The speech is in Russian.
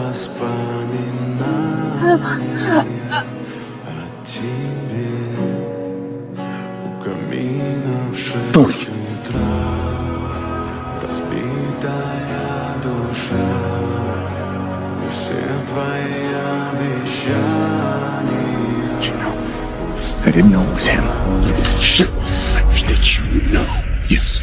воспоминания о тебе у камина в 6 утра. Разбитая душа и все твои обещания. I didn't know it was him. Shit! Did you know? Yes.